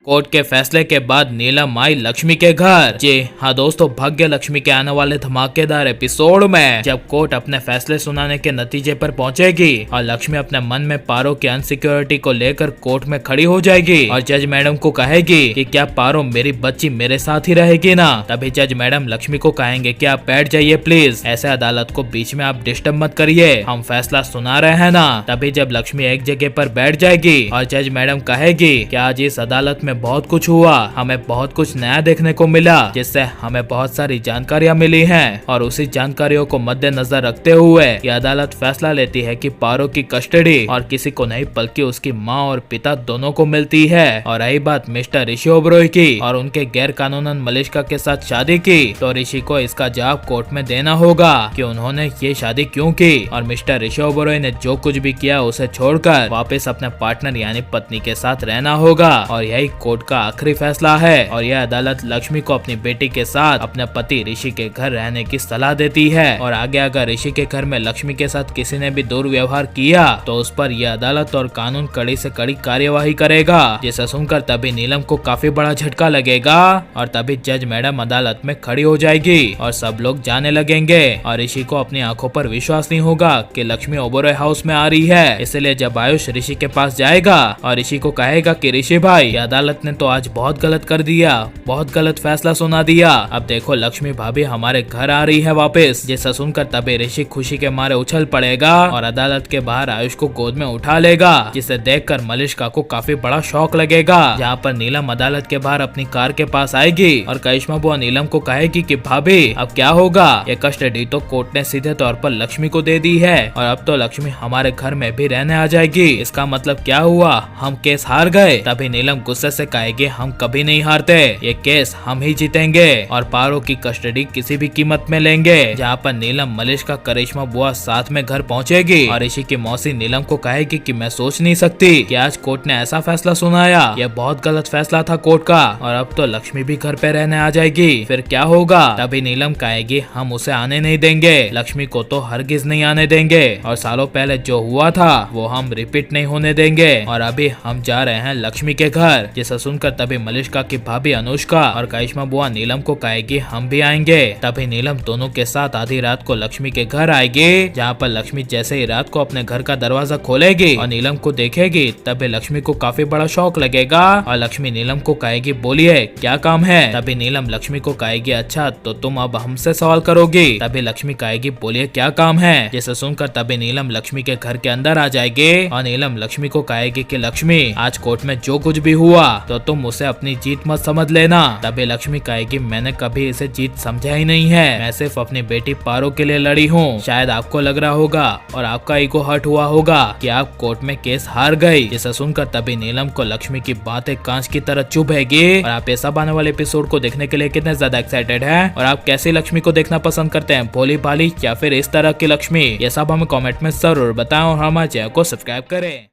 Court के फैसले के बाद नीलम आई लक्ष्मी के घर। जी हाँ दोस्तों, भाग्य लक्ष्मी के आने वाले धमाकेदार एपिसोड में जब कोर्ट अपने फैसले सुनाने के नतीजे पर पहुंचेगी और लक्ष्मी अपने मन में पारो की अनसिक्योरिटी को लेकर कोर्ट में खड़ी हो जाएगी और जज मैडम को कहेगी कि क्या पारो मेरी बच्ची मेरे साथ ही रहेगी ना। तभी जज मैडम लक्ष्मी को कहेंगे कि आप बैठ जाइए प्लीज, ऐसे अदालत को बीच में आप डिस्टर्ब मत करिए, हम फैसला सुना रहे हैं ना। तभी जब लक्ष्मी एक जगह पर बैठ जाएगी और जज मैडम कहेगी कि आज इस अदालत में बहुत कुछ हुआ, हमें बहुत कुछ नया देखने को मिला, जिससे हमें बहुत सारी जानकारियां मिली हैं और उसी जानकारियों को मद्देनजर रखते हुए ये अदालत फैसला लेती है कि पारो की कस्टडी और किसी को नहीं बल्कि उसकी माँ और पिता दोनों को मिलती है। और रही बात मिस्टर ऋषि ओबरॉय की और उनके गैर कानूनन मलिश्का के साथ शादी की, तो ऋषि को इसका जवाब कोर्ट में देना होगा कि उन्होंने ये शादी क्यों की और मिस्टर ऋषि ओबरॉय ने जो कुछ भी किया उसे छोड़कर वापस अपने पार्टनर यानी पत्नी के साथ रहना होगा। और यही कोर्ट का आखिरी फैसला है और यह अदालत लक्ष्मी को अपनी बेटी के साथ अपने पति ऋषि के घर रहने की सलाह देती है। और आगे अगर ऋषि के घर में लक्ष्मी के साथ किसी ने भी दुर्व्यवहार किया तो उस पर यह अदालत और कानून कड़ी से कड़ी कार्यवाही करेगा, जिसे सुनकर तभी नीलम को काफी बड़ा झटका लगेगा और तभी जज मैडम अदालत में खड़ी हो जाएगी और सब लोग जाने लगेंगे और ऋषि को अपनी आंखों पर विश्वास नहीं होगा कि लक्ष्मी ओबरॉय हाउस में आ रही है। इसलिए जब आयुष ऋषि के पास जाएगा और ऋषि को कहेगा कि ऋषि भाई, अदालत ने तो आज बहुत गलत कर दिया, बहुत गलत फैसला सुना दिया, अब देखो लक्ष्मी भाभी हमारे घर आ रही है वापस। जिसे सुनकर तभी ऋषि खुशी के मारे उछल पड़ेगा और अदालत के बाहर आयुष को गोद में उठा लेगा, जिसे देखकर मलिश्का को काफी बड़ा शौक लगेगा। जहाँ पर नीलम अदालत के बाहर अपनी कार के पास आएगी और करिश्मा बुआ नीलम को कहेगी कि भाभी अब क्या होगा, ये कस्टडी तो कोर्ट ने सीधे तौर पर लक्ष्मी को दे दी है और अब तो लक्ष्मी हमारे घर में भी रहने आ जाएगी, इसका मतलब क्या हुआ, हम केस हार गए। तभी नीलम गुस्से से कहेगी हम कभी नहीं हारते, ये केस हम ही जीतेंगे और पारो की कस्टडी किसी भी कीमत में लेंगे। जहाँ पर नीलम मलिश्का करिश्मा बुआ साथ में घर पहुँचेगी और ऋषि की मौसी नीलम को कहेगी कि मैं सोच नहीं सकती कि आज कोर्ट ने ऐसा फैसला सुनाया, यह बहुत गलत फैसला था कोर्ट का और अब तो लक्ष्मी भी घर पे रहने आ जाएगी, फिर क्या होगा। तभी नीलम कहेगी हम उसे आने नहीं देंगे, लक्ष्मी को तो हरगिज नहीं आने देंगे और सालों पहले जो हुआ था वो हम रिपीट नहीं होने देंगे और अभी हम जा रहे हैं लक्ष्मी के घर। जिसे सुनकर तभी मलिश्का की भाभी अनुष्का और करिश्मा बुआ नीलम को कहेगी हम भी आएंगे। तभी नीलम दोनों के साथ आधी रात को लक्ष्मी के घर आएगी। जहाँ पर लक्ष्मी जैसे ही रात को अपने घर का दरवाजा खोलेगी और नीलम को देखेगी तभी लक्ष्मी को काफी बड़ा शौक लगेगा और लक्ष्मी नीलम को कहेगी बोलिए क्या काम है। तभी नीलम लक्ष्मी को कहेगी अच्छा तो तुम अब हमसे सवाल करोगी। तभी लक्ष्मी कहेगी बोलिए क्या काम है। जिसे सुनकर तभी नीलम लक्ष्मी के घर के अंदर आ जाएगी और नीलम लक्ष्मी को कहेगी कि लक्ष्मी आज कोर्ट में जो कुछ भी हुआ तो तुम उसे अपनी जीत मत समझ लेना। तभी लक्ष्मी कहेगी मैंने कभी इसे जीत समझा ही नहीं है, मैं सिर्फ अपनी बेटी पारो के लिए लड़ी हूँ। शायद आपको लग रहा होगा और आपका ईगो हर्ट हुआ होगा कि आप कोर्ट में केस हार गई। जिसे सुनकर तभी नीलम को लक्ष्मी की बातें कांच की तरह चुभेगी। और आप ये सब आने वाले एपिसोड को देखने के लिए कितने ज्यादा एक्साइटेड हैं और आप कैसी लक्ष्मी को देखना पसंद करते हैं, भोली भाली या फिर इस तरह की लक्ष्मी, ये सब हमें कॉमेंट में जरूर बताएं और हमारे चैनल को सब्सक्राइब करें।